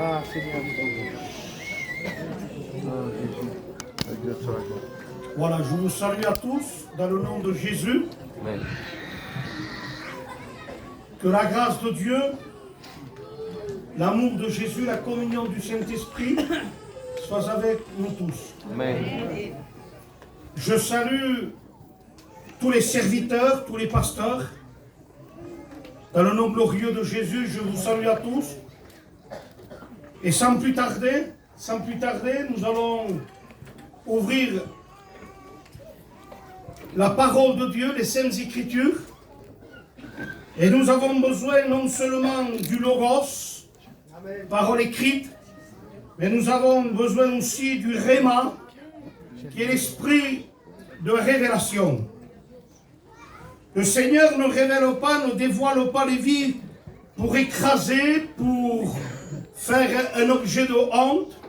Ah, Seigneur. Voilà, je vous salue à tous dans le nom de Jésus. Amen. Que la grâce de Dieu, l'amour de Jésus, la communion du Saint-Esprit soit avec nous tous. Amen. Je salue tous les serviteurs, tous les pasteurs. Dans le nom glorieux de Jésus, je vous salue à tous. Et sans plus tarder, nous allons ouvrir la parole de Dieu, les Saintes Écritures. Et nous avons besoin non seulement du Logos, parole écrite, mais nous avons besoin aussi du Réma, qui est l'esprit de révélation. Le Seigneur ne révèle pas, ne dévoile pas les vies pour écraser, pour faire un objet de honte.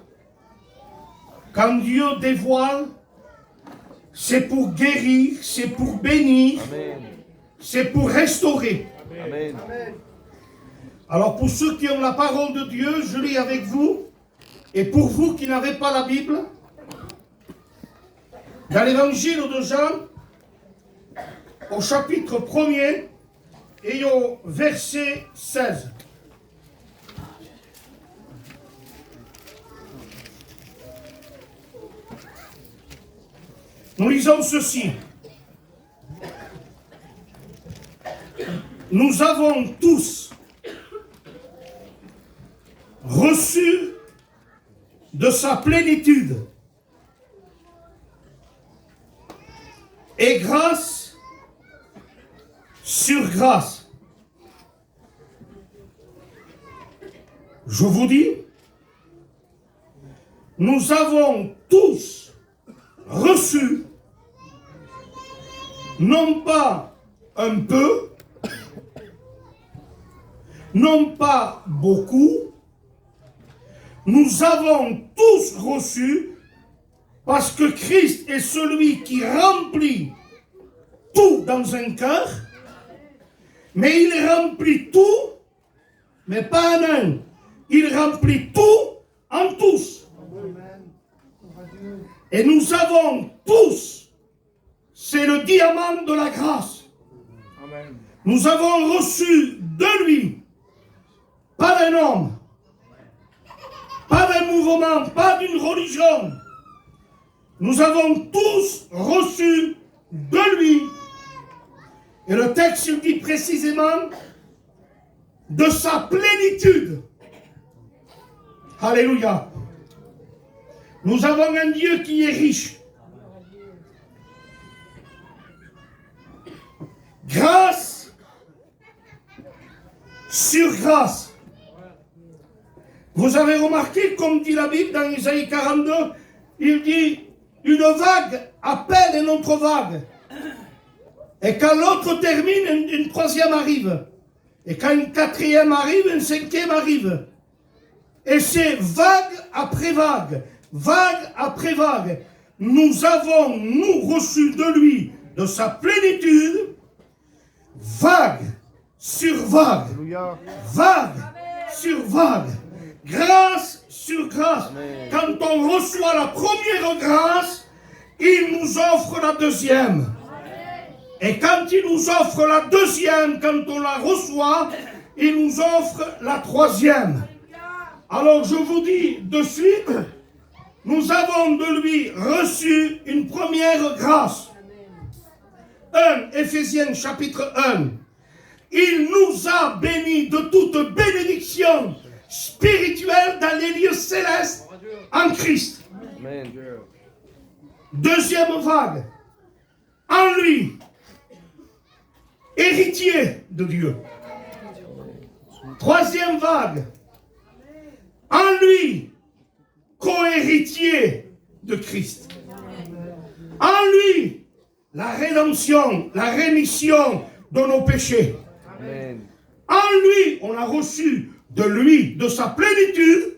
Quand Dieu dévoile, c'est pour guérir, c'est pour bénir, Amen. c'est pour restaurer. Amen. Alors pour ceux qui ont la parole de Dieu, je lis avec vous. Et pour vous qui n'avez pas la Bible, dans l'évangile de Jean, au chapitre 1er et au verset 16. Nous lisons ceci. Nous avons tous reçu de sa plénitude et grâce sur grâce. Je vous dis, nous avons tous reçu, non pas un peu, non pas beaucoup, nous avons tous reçu parce que Christ est celui qui remplit tout dans un cœur, mais il remplit tout, mais pas en un. Il remplit tout en tous. Et nous avons tous, c'est le diamant de la grâce. Amen. Nous avons reçu de lui, pas d'un homme, pas d'un mouvement, pas d'une religion. Nous avons tous reçu de lui. Et le texte dit précisément de sa plénitude. Alléluia. Nous avons un Dieu qui est riche. Grâce sur grâce. Vous avez remarqué, comme dit la Bible dans Isaïe 42, il dit une vague appelle une autre vague. Et quand l'autre termine, une troisième arrive. Et quand une quatrième arrive, une cinquième arrive. Et c'est vague après vague, vague après vague. Nous avons, nous, reçu de lui, de sa plénitude, vague sur vague, Alléluia. vague sur vague, grâce sur grâce. Amen. Quand on reçoit la première grâce, il nous offre la deuxième. Et quand il nous offre la deuxième, quand on la reçoit, il nous offre la troisième. Alors je vous dis de suite, nous avons de lui reçu une première grâce. 1 Éphésiens chapitre 1. Il nous a bénis de toute bénédiction spirituelle dans les lieux célestes en Christ. Amen. Deuxième vague. En lui, héritier de Dieu. Troisième vague. En lui, co-héritier de Christ. En lui, la rédemption, la rémission de nos péchés. Amen. En lui, on a reçu de lui, de sa plénitude.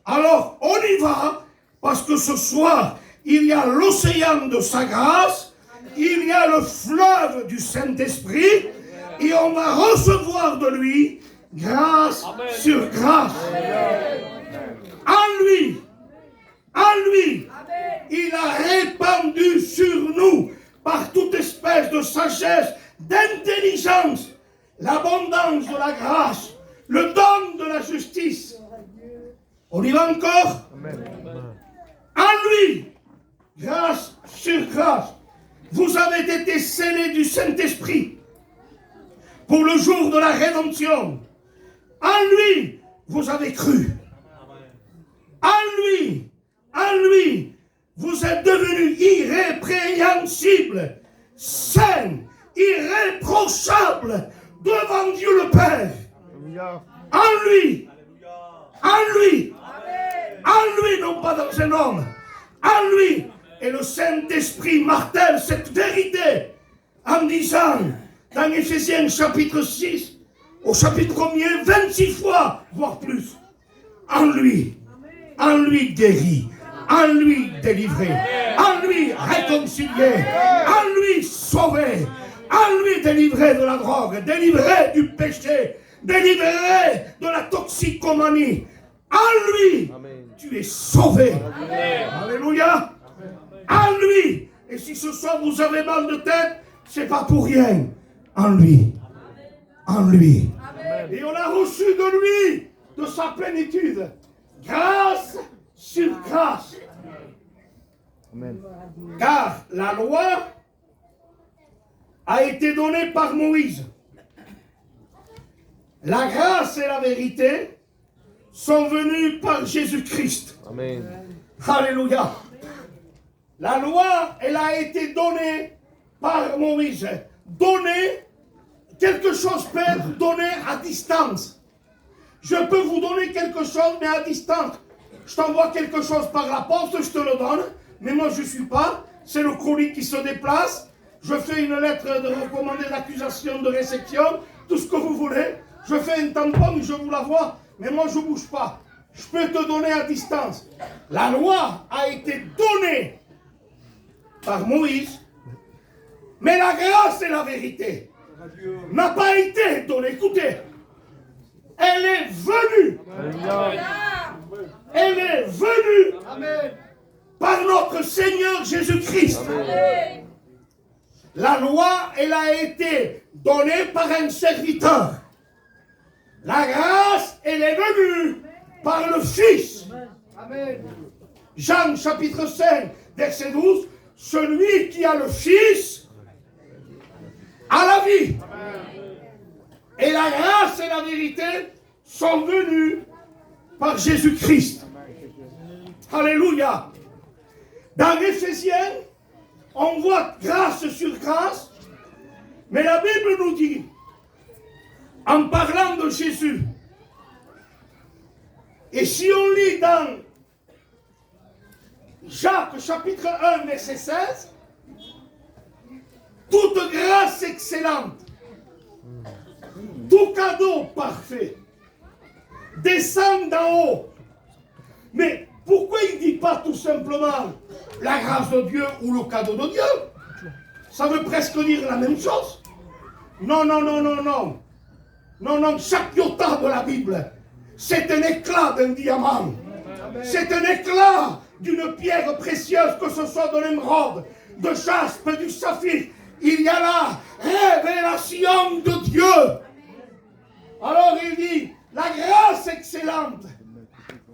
Alors, on y va, parce que ce soir, il y a l'océan de sa grâce, il y a le fleuve du Saint-Esprit, et on va recevoir de lui grâce sur grâce. a répandu sur nous, par toute espèce de sagesse, d'intelligence, l'abondance de la grâce, le don de la justice. On y va encore? Amen. En lui, grâce sur grâce, vous avez été scellés du Saint-Esprit pour le jour de la rédemption. En lui, vous avez cru. En lui, vous êtes devenus irrépréhensibles, saints, irréprochables devant Dieu le Père. En lui, non pas dans un homme, en lui. Et le Saint-Esprit martèle cette vérité en disant, dans Éphésiens chapitre 6, au chapitre 1er, 26 fois, voire plus, en lui guéri, en lui délivré, en lui réconcilié, en lui sauvé, en lui délivré de la drogue, délivré du péché, délivré de la toxicomanie. En lui, tu es sauvé. Alléluia. En lui. Et si ce soir vous avez mal de tête, c'est pas pour rien. En lui. Et on a reçu de lui, de sa plénitude, grâce sur grâce. Amen. Car la loi a été donnée par Moïse. La grâce et la vérité sont venues par Jésus-Christ. Amen. Alléluia. La loi, elle a été donnée par Moïse. Donnée, quelque chose peut être donné à distance. Je peux vous donner quelque chose, mais à distance. Je t'envoie quelque chose par la poste, je te le donne, mais moi je ne suis pas. C'est le colis qui se déplace. Je fais une lettre de recommandé d'accusation, de réception, tout ce que vous voulez. Je fais un tampon, je vous l'envoie, mais moi je ne bouge pas. Je peux te donner à distance. La loi a été donnée par Moïse, mais la grâce et la vérité n'a pas été donnée. Écoutez, elle est venue. Elle est venue par notre Seigneur Jésus-Christ. La loi, elle a été donnée par un serviteur. La grâce, elle est venue par le Fils. Jean chapitre 5, verset 12. Celui qui a le Fils a la vie. Et la grâce et la vérité sont venues par Jésus-Christ. Alléluia. Dans Éphésiens, on voit grâce sur grâce, mais la Bible nous dit, en parlant de Jésus, et si on lit dans Jacques chapitre 1 verset 16, toute grâce excellente, tout cadeau parfait descend d'en haut. Mais pourquoi il ne dit pas tout simplement la grâce de Dieu ou le cadeau de Dieu? Ça veut presque dire la même chose. Non. Non, chaque iota de la Bible, c'est un éclat d'un diamant. C'est un éclat d'une pierre précieuse, que ce soit de l'émeraude, de jaspe, du saphir. Il y a la révélation de Dieu. Alors il dit, la grâce excellente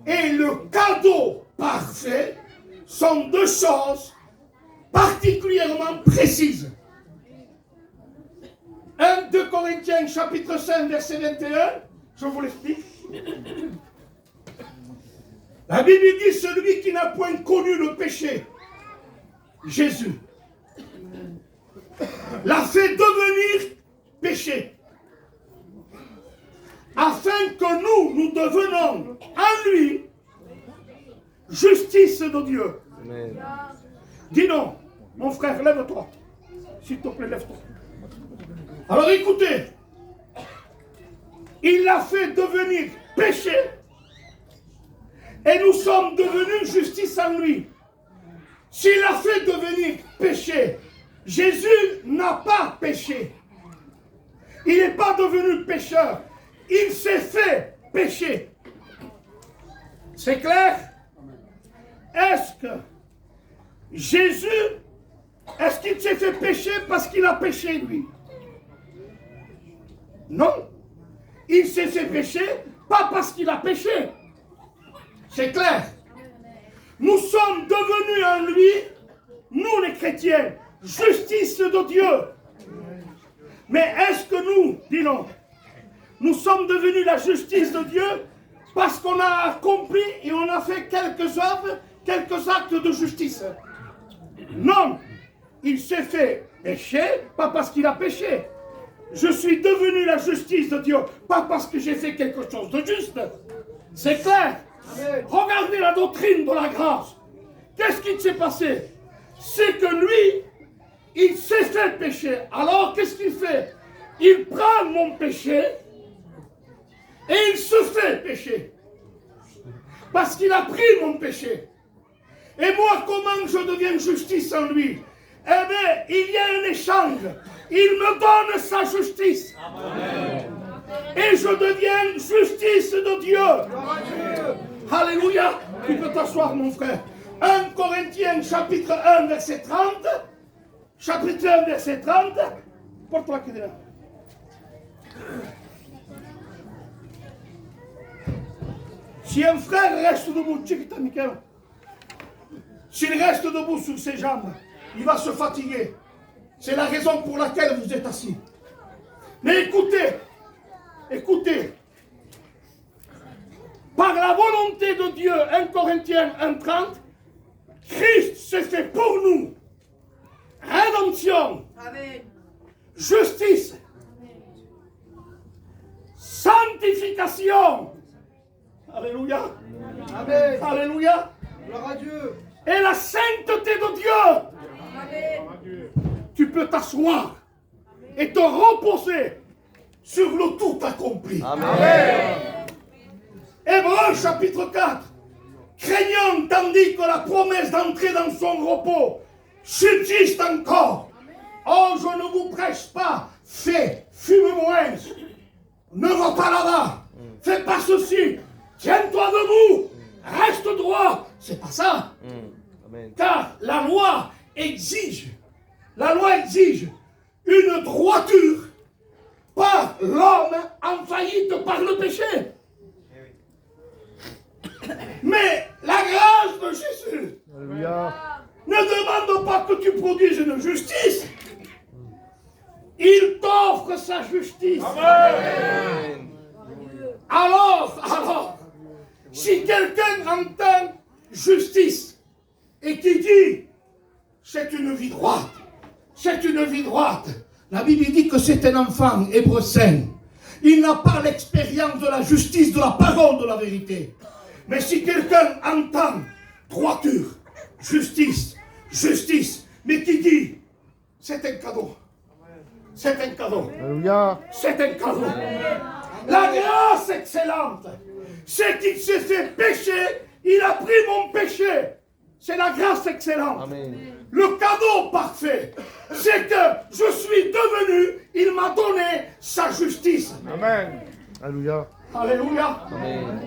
et le cadeau parfait sont deux choses particulièrement précises. 2 Corinthiens chapitre 5 verset 21, je vous l'explique. La Bible dit, celui qui n'a point connu le péché, Jésus, l'a fait devenir péché, afin que nous devenons en lui justice de Dieu. Amen. Dis non, mon frère, lève-toi. S'il te plaît, lève-toi. Alors écoutez, il l'a fait devenir péché, et nous sommes devenus justice en lui. S'il l'a fait devenir péché, Jésus n'a pas péché. Il n'est pas devenu pécheur. Il s'est fait péché. C'est clair? Est-ce que Jésus, est-ce qu'il s'est fait pécher parce qu'il a péché, lui? Non. Il s'est fait pécher pas parce qu'il a péché. C'est clair. Nous sommes devenus en lui, nous les chrétiens, justice de Dieu. Mais est-ce que nous sommes devenus la justice de Dieu parce qu'on a accompli et on a fait quelques œuvres, quelques actes de justice? Non, il s'est fait pécher, pas parce qu'il a péché. Je suis devenu la justice de Dieu, pas parce que j'ai fait quelque chose de juste. C'est clair. Amen. Regardez la doctrine de la grâce. Qu'est-ce qui s'est passé? C'est que lui, il s'est fait pécher. Alors, qu'est-ce qu'il fait? Il prend mon péché et il se fait pécher. Parce qu'il a pris mon péché. Et moi, comment je deviens justice en lui? Eh bien, il y a un échange. Il me donne sa justice. Amen. Et je deviens justice de Dieu. Amen. Alléluia. Tu peux t'asseoir, mon frère. 1 Corinthiens, chapitre 1, verset 30. Chapitre 1, verset 30. Porte-toi qui est là. Si un frère reste debout, s'il reste debout sur ses jambes, il va se fatiguer. C'est la raison pour laquelle vous êtes assis. Mais écoutez. Par la volonté de Dieu, 1 Corinthiens 1,30, Christ s'est fait pour nous. Rédemption. Amen. Justice. Amen. Sanctification. Alléluia. Amen. Alléluia. Gloire à Dieu. Et la sainteté de Dieu. Amen. Tu peux t'asseoir et te reposer sur le tout accompli. Amen. Amen. Hébreux chapitre 4. Craignant tandis que la promesse d'entrer dans son repos subsiste encore. Oh, je ne vous prêche pas. Fais, fume moins. Ne va pas là-bas. Fais pas ceci. Tiens-toi debout. Reste droit. C'est pas ça. Amen. Car la loi exige une droiture par l'homme en faillite par le péché. Mais la grâce de Jésus ne demande pas que tu produises une justice. Il t'offre sa justice. Amen. Alors, si quelqu'un entend justice et qui dit c'est une vie droite, la Bible dit que c'est un enfant, Hébreux 5. Il n'a pas l'expérience de la justice, de la parole de la vérité. Mais si quelqu'un entend droiture, justice, mais qui dit c'est un cadeau. C'est un cadeau. Alléluia. C'est un cadeau. La grâce excellente, c'est qu'il s'est fait pécher, il a pris mon péché. C'est la grâce excellente. Amen. Le cadeau parfait, c'est que je suis devenu, il m'a donné sa justice. Amen. Alléluia. Alléluia. Amen.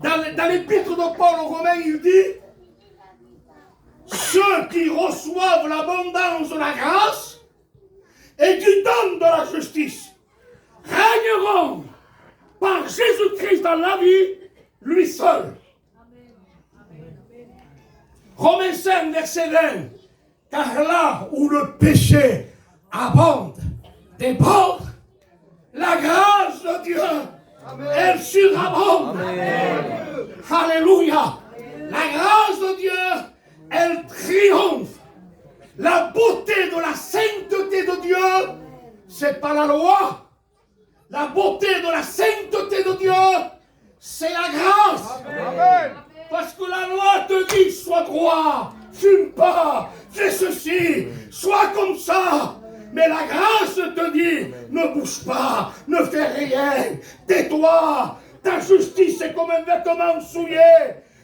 Dans l'épître de Paul aux Romains, il dit ceux qui reçoivent l'abondance de la grâce et du don de la justice régneront par Jésus-Christ dans la vie, lui seul. Romains 5, verset 20. Car là où le péché abonde, déborde, la grâce de Dieu, amen, elle surabonde. Amen. Alléluia. La grâce de Dieu, elle triomphe. La beauté de la sainteté de Dieu, c'est pas la loi. La beauté de la sainteté de Dieu, c'est la grâce. Amen. Parce que la loi te dit, sois droit, fume pas, fais ceci, sois comme ça. Mais la grâce te dit, ne bouge pas, ne fais rien, tais-toi. Ta justice est comme un vêtement souillé.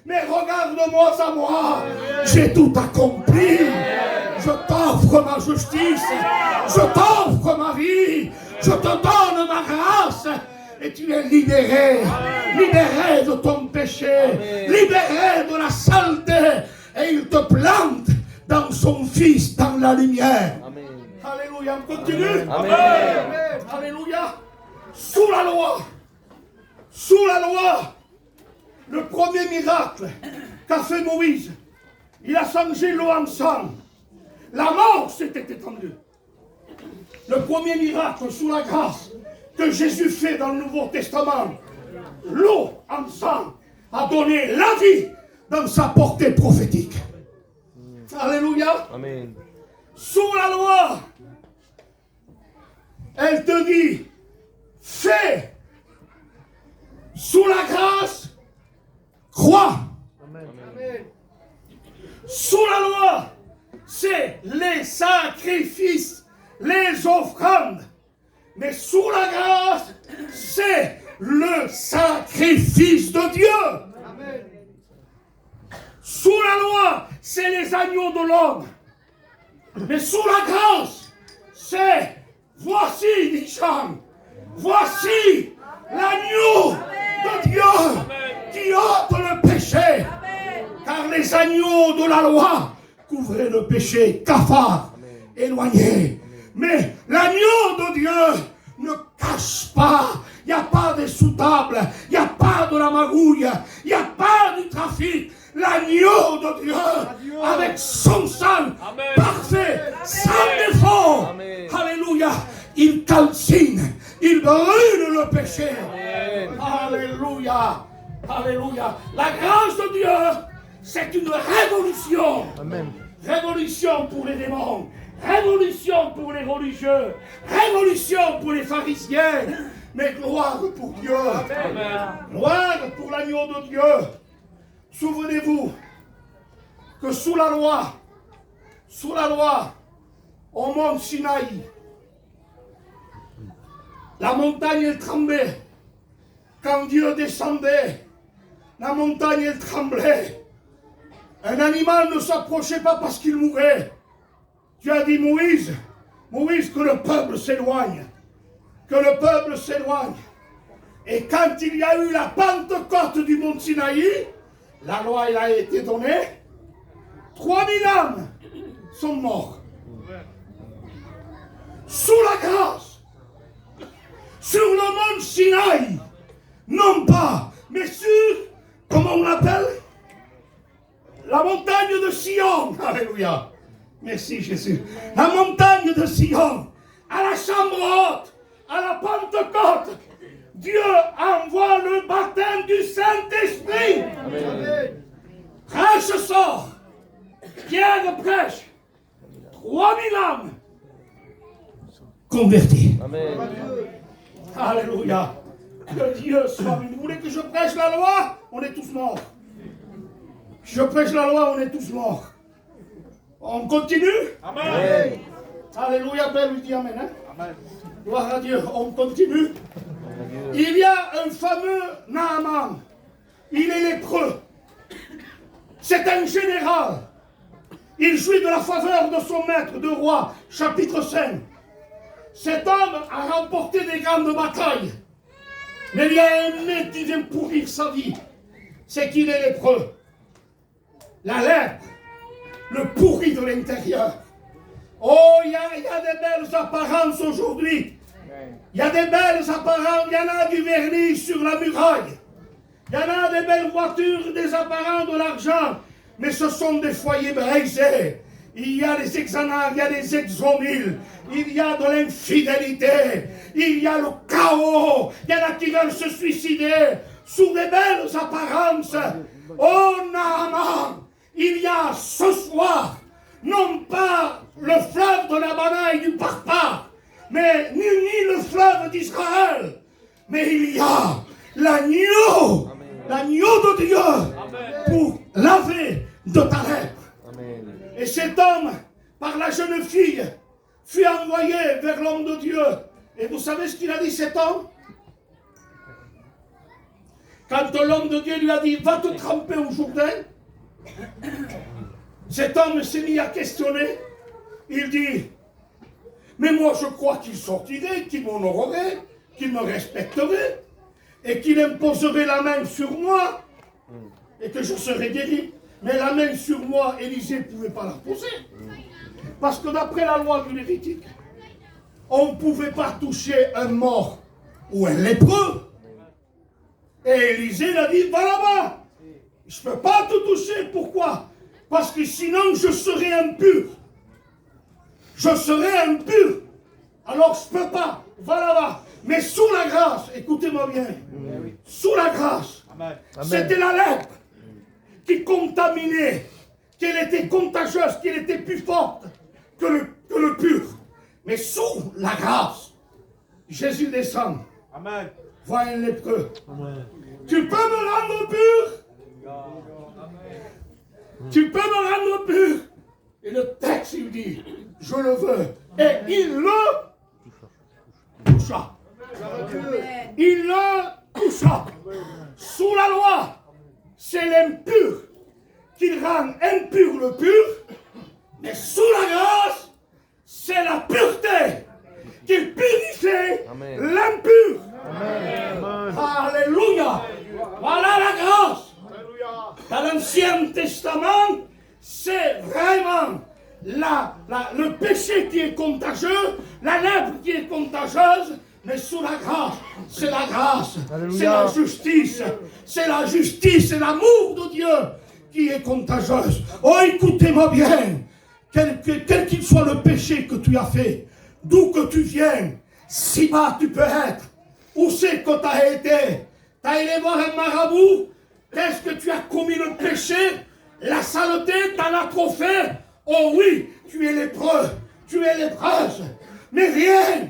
Mais regarde-moi à moi, j'ai tout accompli. Je t'offre ma justice, je t'offre ma vie, je te donne ma grâce. Et tu es libéré, libéré de ton péché, libéré de la saleté. Et il te plante dans son Fils, dans la lumière. Amen. Alléluia, on continue. Amen. Amen. Alléluia. Sous la loi, le premier miracle qu'a fait Moïse, il a changé l'eau en sang. La mort s'était étendue. Le premier miracle sous la grâce que Jésus fait dans le Nouveau Testament, l'eau en sang a donné la vie dans sa portée prophétique. Alléluia. Amen. Sous la loi, elle te dit, fais. Sous la grâce, crois. Amen. Sous la loi, c'est les sacrifices, les offrandes. Mais sous la grâce, c'est le sacrifice de Dieu. Amen. Sous la loi, c'est les agneaux de l'homme. Mais sous la grâce, c'est, voici, dit Jean, voici l'agneau de Dieu qui ôte le péché. Car les agneaux de la loi couvraient le péché, cafard, éloigné. Mais l'agneau de Dieu ne cache pas. Il n'y a pas de sous-table, il n'y a pas de la magouille, il n'y a pas du trafic. L'agneau de Dieu, avec son sang parfait, sans défaut. Amen. Alléluia. Il calcine, il brûle le péché. Amen. Alléluia. Alléluia. La grâce de Dieu, c'est une révolution. Amen. Révolution pour les démons. Révolution pour les religieux. Révolution pour les pharisiens. Mais gloire pour Dieu. Amen. Gloire pour l'agneau de Dieu. Souvenez-vous que sous la loi, au mont Sinaï, la montagne elle tremblait. Quand Dieu descendait, la montagne elle tremblait. Un animal ne s'approchait pas parce qu'il mourait. Tu as dit, Moïse, que le peuple s'éloigne. Que le peuple s'éloigne. Et quand il y a eu la Pentecôte du mont Sinaï, la loi elle a été donnée. 3000 âmes sont morts. Sous la grâce, sur le mont Sinaï, non pas, mais sur, comment on l'appelle? La montagne de Sion. Alléluia. Merci Jésus. La montagne de Sion, à la chambre haute, à la Pentecôte, Dieu envoie le baptême du Saint-Esprit. Amen. Prêche sort. Pierre prêche. 3000 âmes converties. Amen. Alléluia. Que Dieu soit. Vous voulez que je prêche la loi? On est tous morts. Je prêche la loi, on est tous morts. On continue? Amen. Alléluia, Père, lui dit Amen. Hein? Amen. Gloire à Dieu, on continue. Amen. Il y a un fameux Naaman. Il est lépreux. C'est un général. Il jouit de la faveur de son maître de roi, chapitre 5. Cet homme a remporté des grandes batailles. Mais il y a un mec qui vient pourrir sa vie. C'est qu'il est lépreux. La lèpre le pourrit de l'intérieur. Oh, il y a des belles apparences aujourd'hui. Il y a des belles apparences. Il y en a du vernis sur la muraille. Il y en a des belles voitures, des apparents, de l'argent. Mais ce sont des foyers brisés. Il y a des exanards, il y a des exomiles. Il y a de l'infidélité. Il y a le chaos. Il y en a qui veulent se suicider sous des belles apparences. Oh, Naaman, il y a ce soir, non pas le fleuve de la Banaï du Parpar, mais ni le fleuve d'Israël, mais il y a l'agneau de Dieu pour laver de ta lèpre. Amen. Et cet homme, par la jeune fille, fut envoyé vers l'homme de Dieu. Et vous savez ce qu'il a dit cet homme? Quand l'homme de Dieu lui a dit, va te tremper au Jourdain, cet homme s'est mis à questionner. Il dit, mais moi je crois qu'il sortirait, qu'il m'honorerait, qu'il me respecterait, et qu'il imposerait la main sur moi, et que je serais guéri. Mais la main sur moi, Élisée ne pouvait pas la poser. Parce que d'après la loi du Lévitique, on ne pouvait pas toucher un mort ou un lépreux. Et Élisée a dit, va là-bas. Je ne peux pas te toucher. Pourquoi? Parce que sinon je serai impur. Je serai impur. Alors je ne peux pas. Va là-bas. Mais sous la grâce, écoutez-moi bien, sous la grâce, c'était la lèpre qui contaminait, qu'elle était contagieuse, qu'elle était plus forte que le pur. Mais sous la grâce, Jésus descend. Amen. Vois un lépreux. Tu peux me rendre pur? Tu peux me rendre pur? Et le texte, il dit, je le veux. Et il le toucha. Il le toucha. Sous la loi, c'est l'impur qui rend impur le pur. Mais sous la grâce, c'est la pureté qui purifie l'impur. Alléluia. Voilà la grâce. Dans l'Ancien Testament, c'est vraiment le péché qui est contagieux, la lèpre qui est contagieuse, mais sous la grâce, c'est la grâce, c'est la justice, c'est l'amour de Dieu qui est contagieuse. Oh, écoutez-moi bien, quel qu'il soit le péché que tu as fait, d'où que tu viens, si bas tu peux être, où c'est que tu as été, tu as allé voir un marabout, qu'est-ce que tu as commis le péché, la saleté, t'en as trop fait. Oh oui, tu es lépreux, tu es lépreuse, mais rien,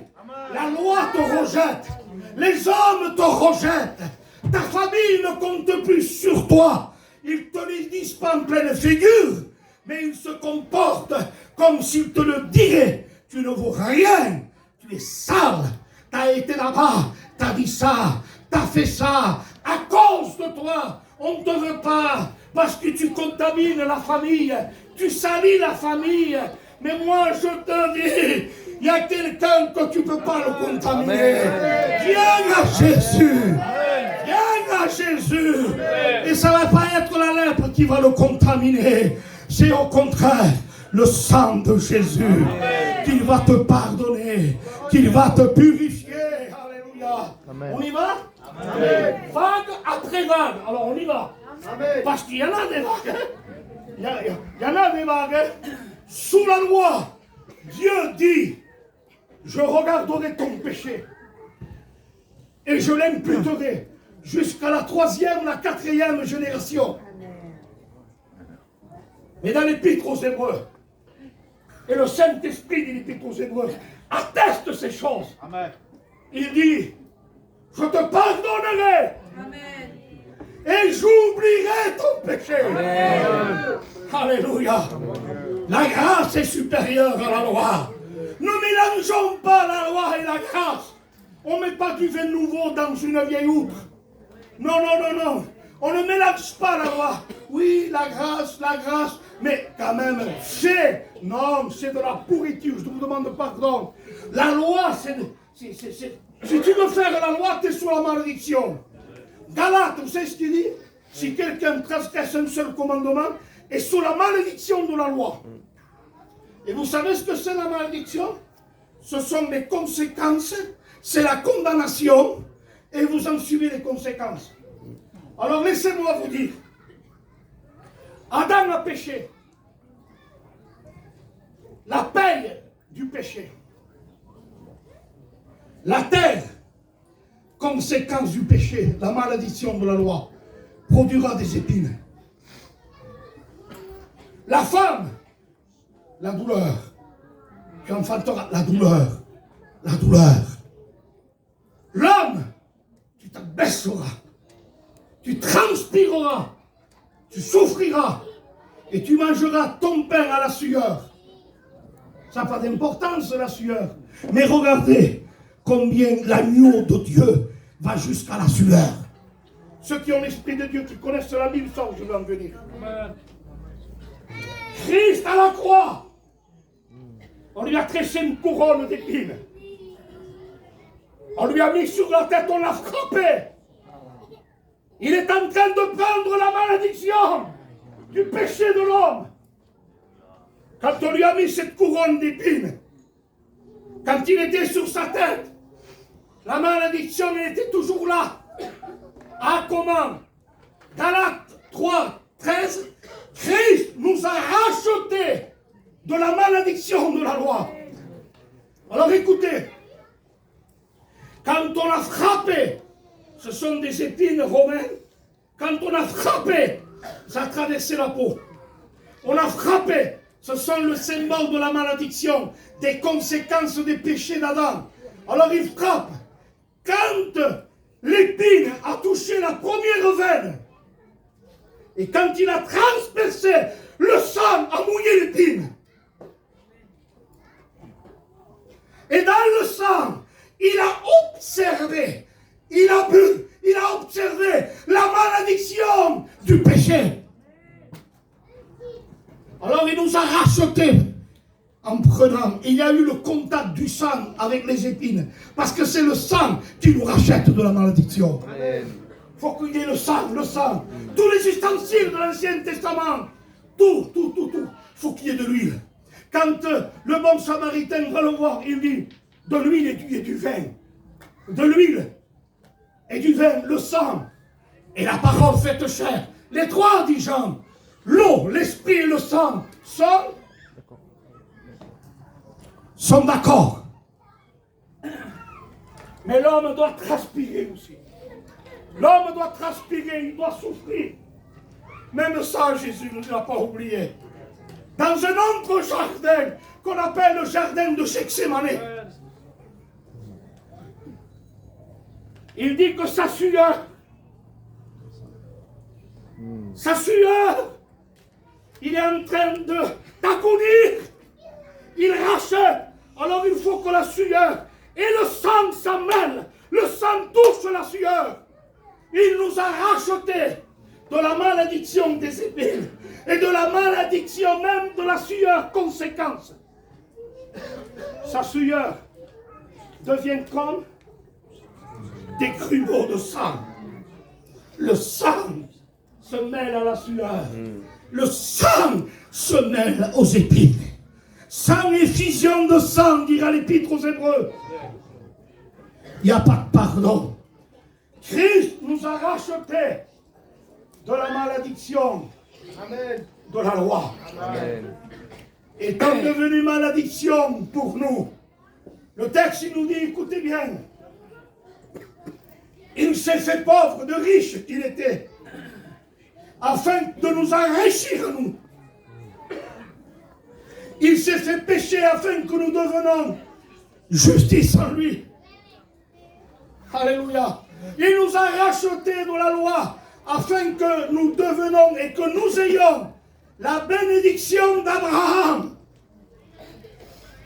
la loi te rejette, les hommes te rejettent, ta famille ne compte plus sur toi, ils te le disent pas en pleine figure, mais ils se comportent comme s'ils te le disaient, tu ne vaux rien, tu es sale, tu as été là-bas, tu as dit ça, tu as fait ça, à cause de toi, on ne te veut pas, parce que tu contamines la famille, tu salis la famille. Mais moi, je te dis, il y a quelqu'un que tu ne peux pas le contaminer. Viens à Jésus. Viens à Jésus. Et ça ne va pas être la lèpre qui va le contaminer. C'est au contraire le sang de Jésus qui va te pardonner, qui va te purifier. Alléluia. On y va? Amen. Vague après vague. Alors on y va. Amen. Parce qu'il y en a des vagues. Il y en a des vagues. Sous la loi, Dieu dit, je regarderai ton péché et je l'imputerai jusqu'à la 3e, la 4e génération. Mais dans l'Épître aux Hébreux, et le Saint-Esprit de l'Épître aux Hébreux atteste ces choses. Amen. Il dit, je te pardonnerai. Amen. Et j'oublierai ton péché. Amen. Alléluia. La grâce est supérieure à la loi. Ne mélangeons pas la loi et la grâce. On ne met pas du vin nouveau dans une vieille outre. Non, non, non, non. On ne mélange pas la loi. Oui, la grâce, mais quand même, non, c'est de la pourriture. Je vous demande pardon. La loi, si tu veux faire la loi, tu es sous la malédiction. Galates, vous savez ce qu'il dit? Si quelqu'un transgresse un seul commandement, est sous la malédiction de la loi. Et vous savez ce que c'est la malédiction? Ce sont les conséquences, c'est la condamnation, et vous en subissez les conséquences. Alors laissez-moi vous dire, Adam a péché. La paye du péché. La terre, conséquence du péché, la malédiction de la loi, produira des épines. La femme, la douleur. Tu enfanteras la douleur. La douleur. L'homme, tu t'abaisseras. Tu transpireras. Tu souffriras. Et tu mangeras ton pain à la sueur. Ça n'a pas d'importance, la sueur. Mais regardez combien l'agneau de Dieu va jusqu'à la sueur. Ceux qui ont l'Esprit de Dieu, qui connaissent la Bible, savent où je vais en venir. Amen. Christ à la croix, on lui a tressé une couronne d'épines. On lui a mis sur la tête, on l'a frappé. Il est en train de prendre la malédiction. du péché de l'homme. Quand on lui a mis cette couronne d'épines, quand il était sur sa tête, la malédiction elle était toujours là. Ah, comment? Galates 3, 13, Christ nous a rachetés de la malédiction de la loi. Alors écoutez, quand on a frappé, ce sont des épines romaines, quand on a frappé, ça a traversé la peau. On a frappé, ce sont le symbole de la malédiction, des conséquences des péchés d'Adam. Alors il frappe. Quand l'épine a touché la première veine, et quand il a transpercé, le sang a mouillé l'épine. Et dans le sang, il a observé, il a bu, il a observé la malédiction du péché. Alors il nous a rachetés en prenant. Il y a eu le contact du sang avec les épines. Parce que c'est le sang qui nous rachète de la malédiction. Il faut qu'il y ait le sang, le sang. Tous les ustensiles de l'Ancien Testament. Tout. Il faut qu'il y ait de l'huile. Quand le bon samaritain va le voir, il dit de l'huile et du vin. De l'huile et du vin, le sang et la parole faite chair. Les trois, dit Jean. L'eau, l'esprit et le sang sont d'accord. Mais l'homme doit transpirer aussi. L'homme doit transpirer, il doit souffrir. Même ça, Jésus ne l'a pas oublié. Dans un autre jardin, qu'on appelle le jardin de Gethsémani, il dit que sa sueur, il est en train d'accourir, il rachète. Alors il faut que la sueur et le sang s'en mêlent. Le sang touche la sueur. Il nous a rachetés de la malédiction des épines et de la malédiction même de la sueur conséquence. Sa sueur devient comme des grumeaux de sang. Le sang se mêle à la sueur. Le sang se mêle aux épines. Sang et fusion de sang, dira l'Épître aux Hébreux. Il n'y a pas de pardon. Christ nous a rachetés de la malédiction de la loi. Amen. Étant devenu malédiction pour nous, le texte il nous dit, écoutez bien, il s'est fait pauvre de riche qu'il était, afin de nous enrichir nous. Il s'est fait pécher afin que nous devenions justice en lui. Alléluia. Il nous a rachetés de la loi afin que nous devenions et que nous ayons la bénédiction d'Abraham.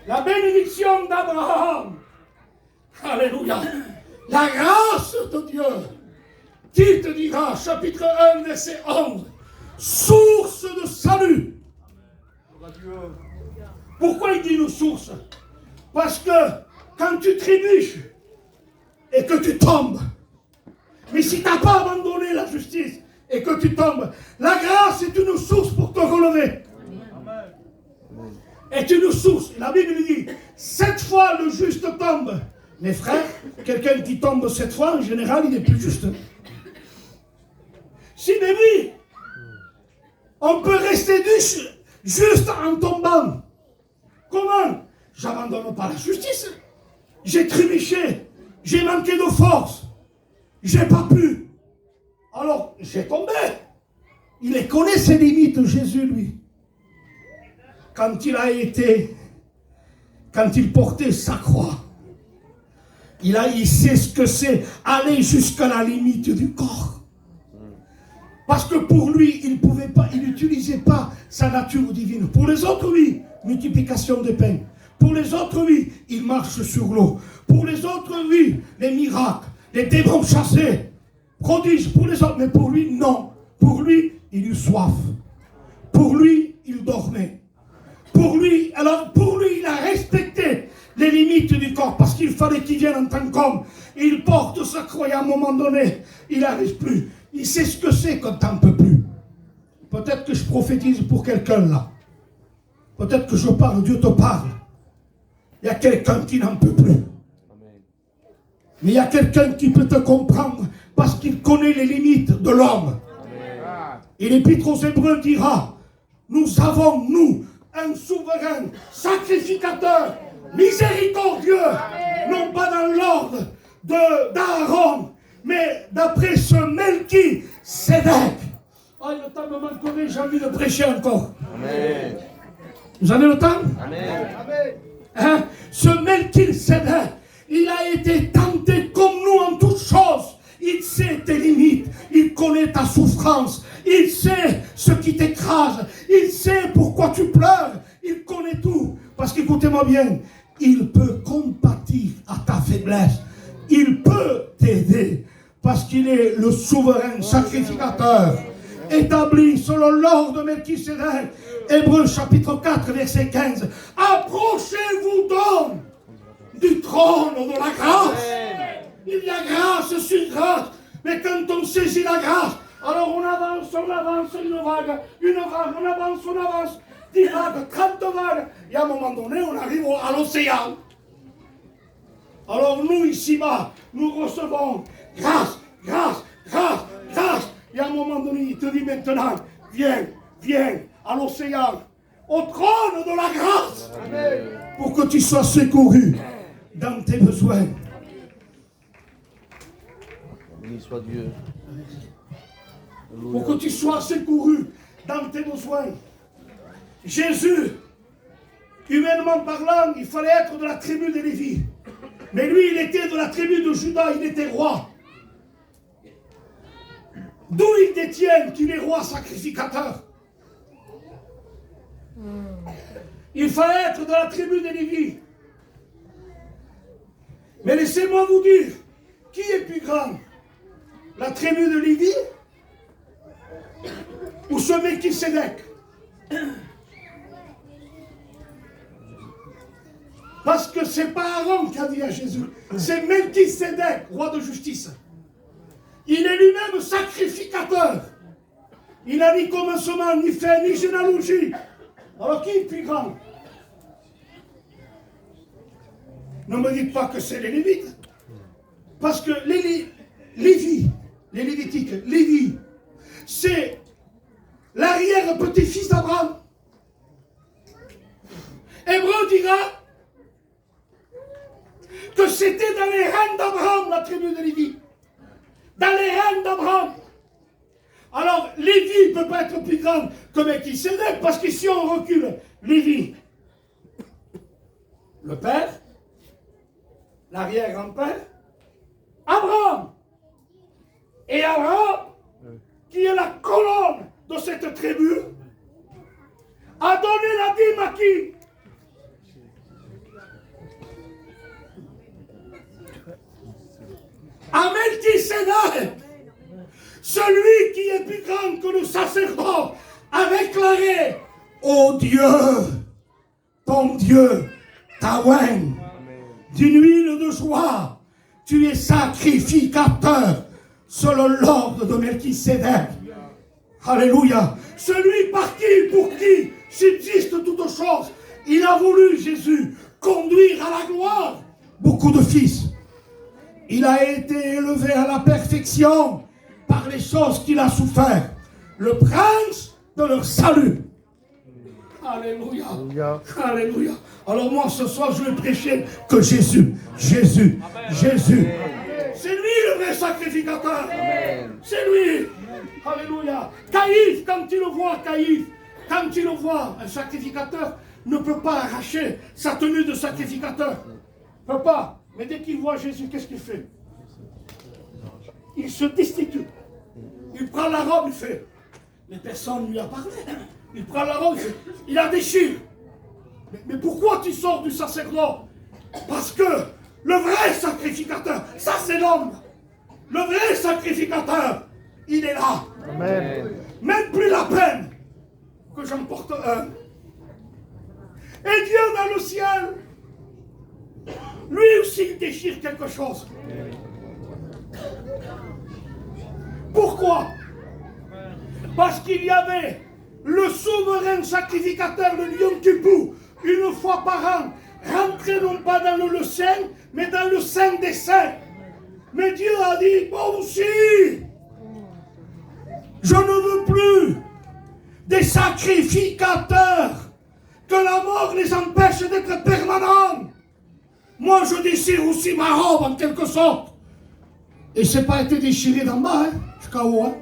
La bénédiction d'Abraham. Alléluia. La grâce de Dieu. Qui te dira, chapitre 1, verset 11, source de salut. Pourquoi il dit une source? Parce que quand tu trébuches et que tu tombes, mais si tu n'as pas abandonné la justice et que tu tombes, la grâce est une source pour te relever. Est une source. La Bible dit, 7 fois le juste tombe. Mes frères, quelqu'un qui tombe 7 fois, en général, il est plus juste. Si, mais oui, on peut rester juste en tombant. Comment? J'abandonne pas la justice. J'ai trébuché, j'ai manqué de force, j'ai pas pu. Alors, j'ai tombé. Il les connaît ses limites, Jésus, lui. Quand il portait sa croix, il sait ce que c'est aller jusqu'à la limite du corps. Parce que pour lui, il n'utilisait pas sa nature divine. Pour les autres, oui, multiplication des pains. Pour les autres, oui, il marche sur l'eau. Pour les autres, oui, les miracles, les démons chassés, prodiges. Pour les autres, mais pour lui, non. Pour lui, il eut soif. Pour lui, il dormait. Pour lui, il a respecté les limites du corps parce qu'il fallait qu'il vienne en tant qu'homme. Il porte sa croix et à un moment donné, il n'arrive plus. Il sait ce que c'est quand t'en peux plus. Peut-être que je prophétise pour quelqu'un là. Peut-être que je parle, Dieu te parle. Il y a quelqu'un qui n'en peut plus. Mais il y a quelqu'un qui peut te comprendre parce qu'il connaît les limites de l'homme. Et l'Épître aux Hébreux dira, nous avons, nous, un souverain sacrificateur miséricordieux, non pas dans l'ordre d'Aaron, mais d'après ce Melchisédek. Ah, le temps me manquerait, j'ai envie de prêcher encore. Amen. Vous avez le temps? Amen. Hein? Ce Melchisédek, il a été tenté comme nous en toutes choses. Il sait tes limites, il connaît ta souffrance, il sait ce qui t'écrase, il sait pourquoi tu pleures, il connaît tout. Parce qu'écoutez-moi bien, il peut compatir à ta faiblesse, il peut t'aider, parce qu'il est le souverain sacrificateur, établi selon l'ordre de Melchisédek. Hébreux chapitre 4, verset 15. Approchez-vous donc du trône de la grâce. Il y a grâce sur grâce. Mais quand on saisit la grâce, alors on avance, une vague, on avance, 10 vagues, 30 vagues. Et à un moment donné, on arrive à l'océan. Alors nous, ici-bas, nous recevons grâce. Et à un moment donné, il te dit maintenant, viens à l'océan, au trône de la grâce. Amen. Pour que tu sois secouru dans tes besoins. Béni soit Dieu. Pour que tu sois secouru dans tes besoins. Jésus, humainement parlant, il fallait être de la tribu de Lévi. Mais lui, il était de la tribu de Juda, il était roi. D'où il détient qu'il est roi sacrificateur. Il fallait être de la tribu de Lévi. Mais laissez-moi vous dire, qui est plus grand? La tribu de Lévi ou ce Melchisédek? Parce que c'est pas Aaron qui a dit à Jésus, c'est Melchisédek, roi de justice. Il est lui-même sacrificateur. Il n'a ni commencement, ni fin, ni généalogie. Alors qui est plus grand? Ne me dites pas que c'est les Lévites. Parce que les Lévitiques, Lévi, c'est l'arrière-petit-fils d'Abraham. Hébreu dira que c'était dans les reins d'Abraham, la tribu de Lévi. Dans les reins d'Abraham. Alors, Lévi ne peut pas être plus grand que Melchisédek, parce que si on recule, Lévi, le père, l'arrière-grand-père, Abraham. Et Abraham, qui est la colonne de cette tribu, a donné la dîme à qui? À Melchisédek. Celui qui est plus grand que le sacerdoce a déclaré: ô Dieu, ton Dieu, ta oint, d'une huile de joie, tu es sacrificateur selon l'ordre de Melchisédek. Alléluia. Celui par qui, pour qui subsiste toute chose. Il a voulu, Jésus, conduire à la gloire beaucoup de fils. Il a été élevé à la perfection par les choses qu'il a souffert. Le prince de leur salut. Alléluia. Alléluia. Alors moi ce soir je vais prêcher que Jésus. Amen. Jésus. Amen. C'est lui le vrai sacrificateur. Amen. C'est lui. Alléluia. Caïphe, quand il le voit, un sacrificateur ne peut pas arracher sa tenue de sacrificateur. Ne peut pas. Mais dès qu'il voit Jésus, qu'est-ce qu'il fait? Il se destitue. Il prend la robe, il fait. Mais personne ne lui a parlé. Il prend la robe, il la déchire. Mais pourquoi tu sors du sacerdoce? Parce que le vrai sacrificateur, ça c'est l'homme. Le vrai sacrificateur, il est là. Amen. Même plus la peine que j'en porte un. Et Dieu dans le ciel, lui aussi il déchire quelque chose. Pourquoi? Parce qu'il y avait le souverain sacrificateur de Yom Kippour, une fois par an, rentrer non pas dans le Saint, mais dans le Saint des Saints. Mais Dieu a dit, moi aussi, je ne veux plus des sacrificateurs, que la mort les empêche d'être permanents. Moi, je déchire aussi ma robe, en quelque sorte. Et ce n'est pas été déchiré d'en bas, jusqu'à haut,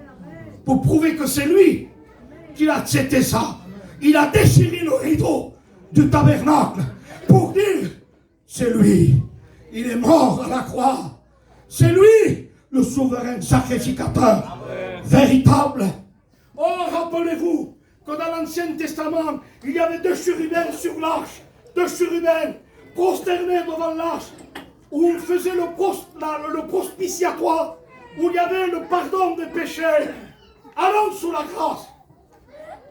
pour prouver que c'est lui qui a accepté ça. Il a déchiré le rideau du tabernacle pour dire, c'est lui. Il est mort à la croix. C'est lui, le souverain sacrificateur, véritable. Oh, rappelez-vous que dans l'Ancien Testament, il y avait 2 chérubins sur l'arche. 2 chérubins prosternés devant l'arche, où on faisait le propitiatoire, où il y avait le pardon des péchés. Allons sous la grâce.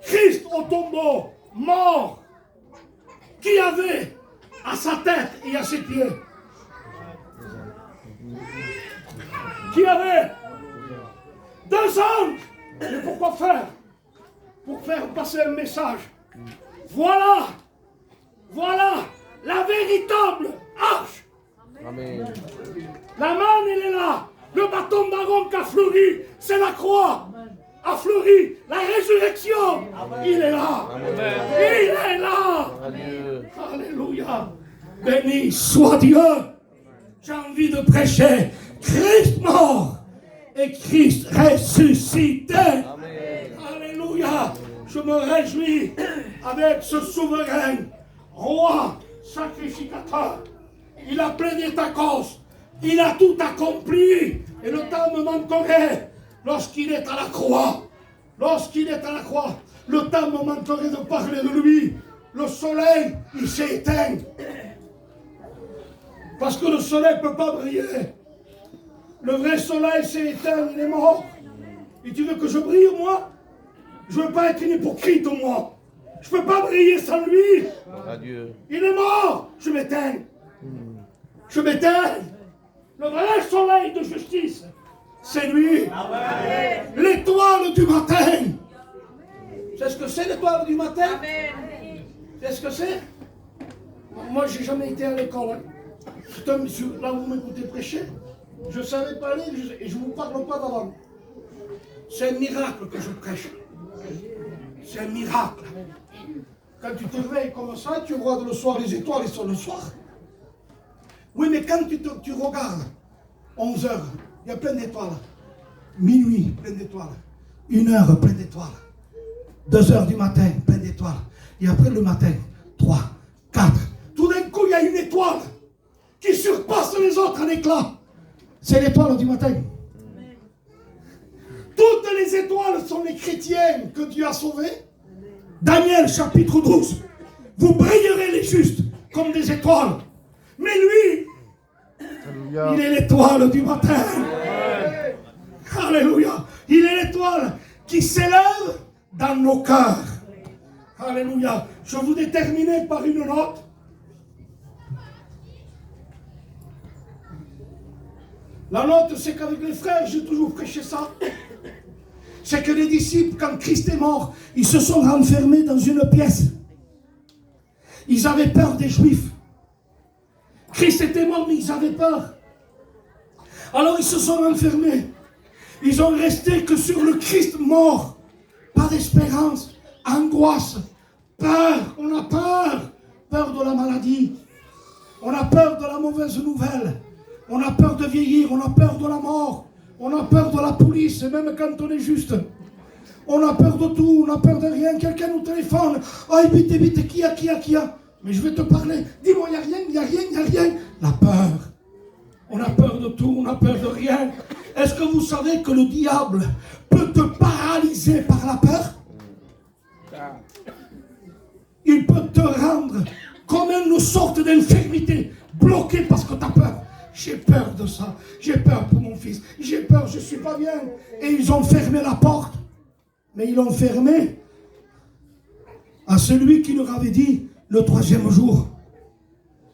Christ au tombeau, mort, qui avait à sa tête et à ses pieds? Qui avait 2 anges. Mais pourquoi faire? Pour faire passer un message. Voilà la véritable arche. Amen. La manne, elle est là. Le bâton d'Aaron qui a fleuri, c'est la croix. A fleuri, la résurrection. Il est là. Amen. Il est là. Adieu. Alléluia. Béni soit Dieu. J'ai envie de prêcher Christ mort et Christ ressuscité. Amen. Alléluia. Je me réjouis avec ce souverain, roi, sacrificateur. Il a plaidé ta cause. Il a tout accompli. Et le temps me manquerait lorsqu'il est à la croix. Lorsqu'il est à la croix, le temps me manquerait de parler de lui. Le soleil, il s'est éteint. Parce que le soleil ne peut pas briller. Le vrai soleil s'est éteint, il est mort. Et tu veux que je brille, moi? Je ne veux pas être une hypocrite, moi. Je ne peux pas briller sans lui. Adieu. Il est mort. Je m'éteins. Je m'éteins. Le vrai soleil de justice, c'est lui. L'étoile du matin. C'est ce que c'est, l'étoile du matin? C'est ce que c'est? Moi, je n'ai jamais été à l'école. Hein. Là, vous m'écoutez prêcher. Je ne savais pas lire et je ne vous parle pas d'avant. C'est un miracle que je prêche. C'est un miracle. Quand tu te réveilles comme ça, tu vois le soir les étoiles, ils sont le soir. Oui, mais quand tu regardes, 11 heures, il y a plein d'étoiles. Minuit, plein d'étoiles. 1 heure, plein d'étoiles. 2 heures du matin, plein d'étoiles. Et après le matin, 3, 4. Tout d'un coup, il y a une étoile qui surpasse les autres en éclat. C'est l'étoile du matin. Toutes les étoiles sont les chrétiens que Dieu a sauvés. Daniel chapitre 12. Vous brillerez les justes comme des étoiles. Mais lui, Alléluia. il est l'étoile du matin. Alléluia. Il est l'étoile qui s'élève dans nos cœurs. Alléluia. Je voudrais terminer par une note. La note, c'est qu'avec les frères, j'ai toujours prêché ça. C'est que les disciples, quand Christ est mort, ils se sont renfermés dans une pièce. Ils avaient peur des Juifs. Christ était mort, mais ils avaient peur. Alors ils se sont renfermés. Ils ont resté que sur le Christ mort. Pas d'espérance, angoisse, peur. On a peur. Peur de la maladie. On a peur de la mauvaise nouvelle. On a peur de vieillir. On a peur de la mort. On a peur de la police, même quand on est juste. On a peur de tout, on a peur de rien. Quelqu'un nous téléphone. Oh, vite, qui a? Mais je vais te parler. Dis-moi, il n'y a rien. La peur. On a peur de tout, on a peur de rien. Est-ce que vous savez que le diable peut te paralyser par la peur? Il peut te rendre comme une sorte d'infirmité, bloqué parce que tu as peur. J'ai peur de ça, j'ai peur pour mon fils, j'ai peur, je ne suis pas bien. Et ils ont fermé la porte. Mais ils l'ont fermé à celui qui leur avait dit, le 3e jour,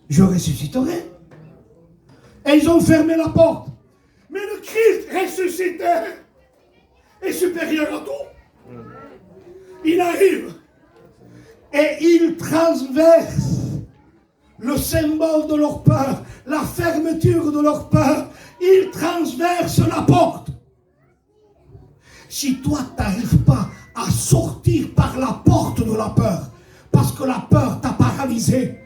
je ressusciterai. Et ils ont fermé la porte. Mais le Christ ressuscité est supérieur à tout. arrive et ils transversent le symbole de leur peur, la fermeture de leur peur. Ils transversent la porte. Si toi, tu n'arrives pas à sortir par la porte de la peur, parce que la peur t'a paralysé,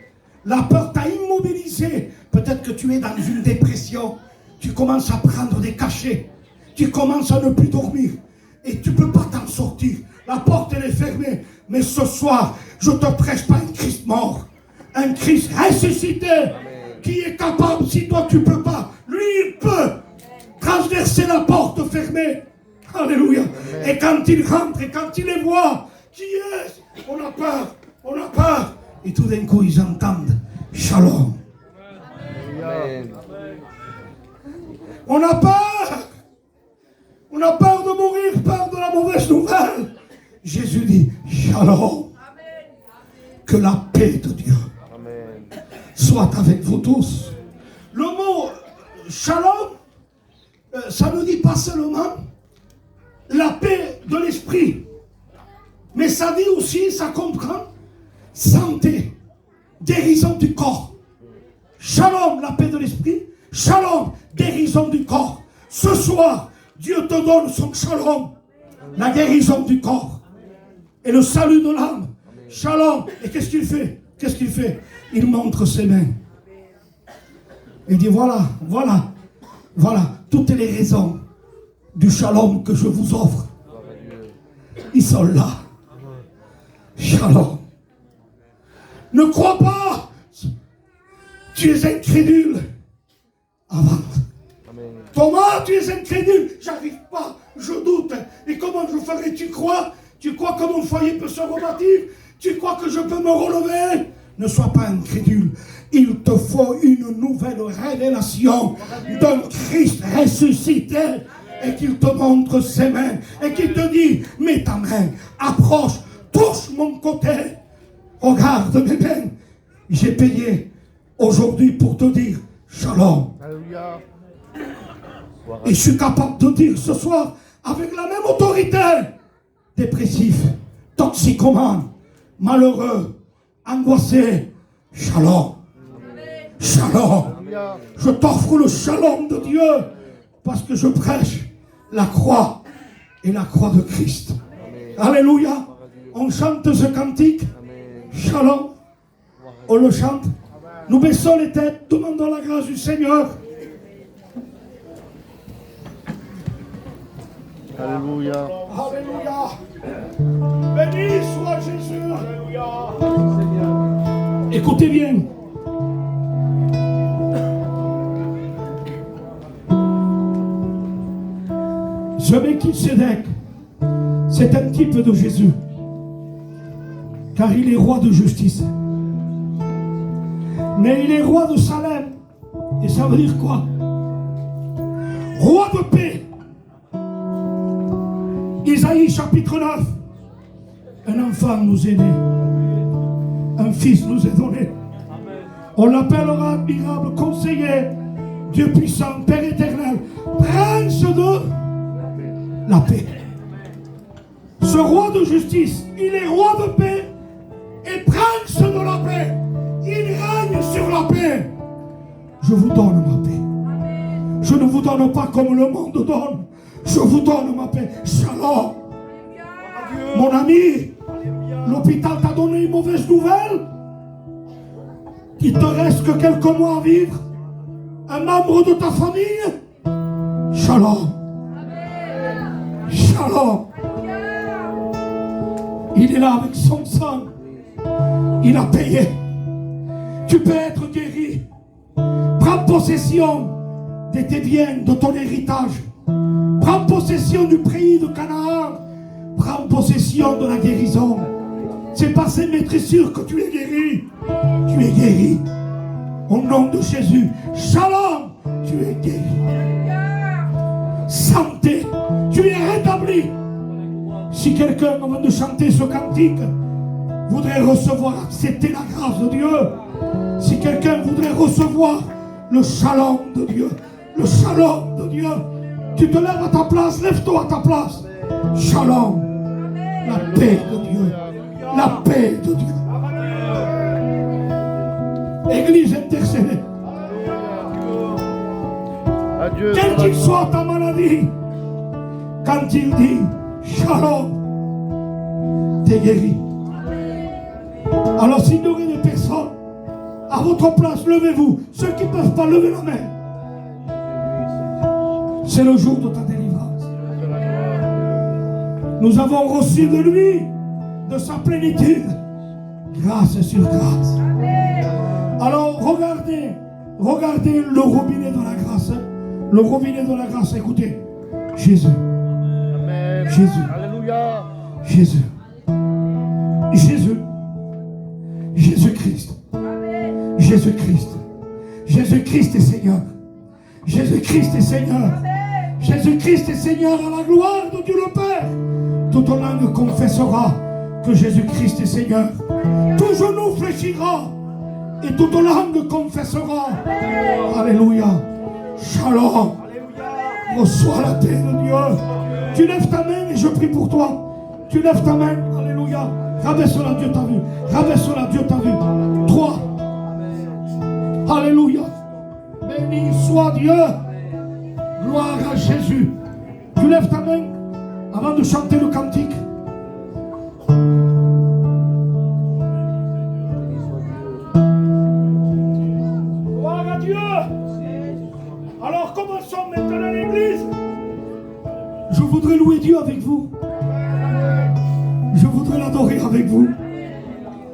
la peur t'a immobilisé, peut-être que tu es dans une dépression, tu commences à prendre des cachets, tu commences à ne plus dormir, et tu ne peux pas t'en sortir. La porte, elle est fermée. Mais ce soir, je ne te prêche pas un Christ mort, un Christ ressuscité, qui est capable, si toi tu ne peux pas, lui il peut transverser la porte fermée. Alléluia. Et quand il rentre, et quand il les voit, qui est-ce? On a peur, on a peur. Et tout d'un coup, ils entendent Shalom. Amen. On a peur. On a peur de mourir, peur de la mauvaise nouvelle. Jésus dit Shalom. Que la paix de Dieu soit avec vous tous. Le mot Shalom, ça ne dit pas seulement la paix de l'esprit, mais ça dit aussi, ça comprend santé, guérison du corps. Shalom, la paix de l'esprit. Shalom, guérison du corps. Ce soir, Dieu te donne son shalom, la guérison du corps et le salut de l'âme. Shalom. Et qu'est-ce qu'il fait? Qu'est-ce qu'il fait? Il montre ses mains. Il dit voilà, voilà, voilà toutes les raisons du shalom que je vous offre. Ils sont là. Shalom. Ne crois pas. Tu es incrédule. Avance. Thomas, tu es incrédule. J'arrive pas. Je doute. Et comment je ferai? Tu crois? Tu crois que mon foyer peut se rebâtir? Tu crois que je peux me relever? Ne sois pas incrédule. Il te faut une nouvelle révélation d'un Christ ressuscité et qu'il te montre ses mains et qu'il te dit, mets ta main, approche, touche mon côté, regarde mes mains. J'ai payé aujourd'hui pour te dire Shalom. Alléluia. Et je suis capable de dire ce soir avec la même autorité, dépressif, toxicomane, malheureux, angoissé, Shalom. Shalom. Je t'offre le shalom de Dieu parce que je prêche la croix et la croix de Christ. Alléluia. On chante ce cantique. Shalom. On le chante. Nous baissons les têtes, demandons la grâce du Seigneur. Alléluia. Alléluia. Béni soit Jésus. Alléluia. Écoutez bien. Ce Melchisédek, c'est un type de Jésus, car il est roi de justice. Mais il est roi de Salem. Et ça veut dire quoi? Roi de paix. Isaïe chapitre 9. Un enfant nous est né. Un fils nous est donné. On l'appellera admirable, conseiller, Dieu puissant, Père éternel, prince de la paix. Ce roi de justice, il est roi de paix et prince de la paix. Il règne sur la paix. Je vous donne ma paix. Je ne vous donne pas comme le monde donne. Je vous donne ma paix. Shalom. Mon ami, l'hôpital t'a donné une mauvaise nouvelle. Il te reste que quelques mois à vivre. Un membre de ta famille. Shalom. Shalom. Il est là avec son sang. Il a payé. Tu peux être guéri. Prends possession de tes biens, de ton héritage. Prends possession du pays de Canaan. Prends possession de la guérison. C'est par ces maîtressures que tu es guéri. Tu es guéri. Au nom de Jésus. Shalom. Tu es guéri. Santé. Tu es rétabli. Si quelqu'un, avant de chanter ce cantique, voudrait recevoir, accepter la grâce de Dieu, si quelqu'un voudrait recevoir le shalom de Dieu, le shalom de Dieu, tu te lèves à ta place, lève-toi à ta place. Shalom. La paix de Dieu. La paix de Dieu. Église intercédée. Adieu. Quel qu'il soit ta maladie, quand il dit Shalom, t'es guéri. Alors s'il y aurait des personnes à votre place, levez-vous. Ceux qui ne peuvent pas lever la main, c'est le jour de ta délivrance. Nous avons reçu de lui, de sa plénitude, grâce sur grâce. Alors regardez le robinet de la grâce. Le robinet de la grâce, écoutez. Jésus. Amen. Jésus. Alléluia. Jésus. Jésus. Jésus-Christ. Jésus-Christ. Jésus-Christ est Seigneur. Jésus-Christ est Seigneur. Jésus-Christ est Seigneur à la gloire de Dieu le Père. Toute langue confessera que Jésus-Christ est Seigneur. Tout genou fléchira et toute langue confessera. Alléluia. Shalom. Reçois la paix de Dieu. Tu lèves ta main et je prie pour toi. Tu lèves ta main. Alléluia. Rabaisse-la, Dieu t'a vu. Rabaisse-la, Dieu t'a vu. 3. Alléluia. Béni soit Dieu. Gloire à Jésus. Tu lèves ta main avant de chanter le cantique. Gloire à Dieu. Alors commençons maintenant l'église. Je voudrais louer Dieu avec vous. Je voudrais l'adorer avec vous.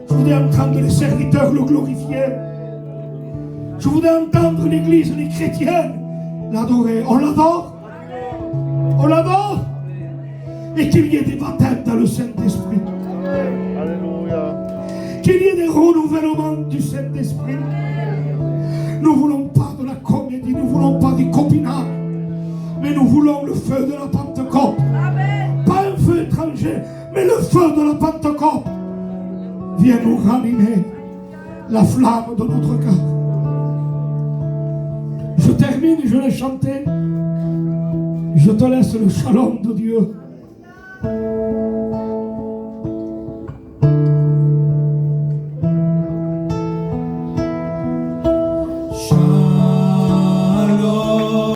Je voudrais entendre les serviteurs le glorifier. Je voudrais entendre l'église, les chrétiens l'adorer. On l'adore. On l'adore. Et qu'il y ait des baptêmes dans le Saint-Esprit. Alléluia. Qu'il y ait des renouvellements du Saint-Esprit. Nous ne voulons pas de la comédie, nous ne voulons pas du copinage, mais nous voulons le feu de la Pentecôte. Amen. Pas un feu étranger, mais le feu de la Pentecôte. Viens nous ranimer la flamme de notre cœur. Je termine, je l'ai chanté. Je te laisse le shalom de Dieu.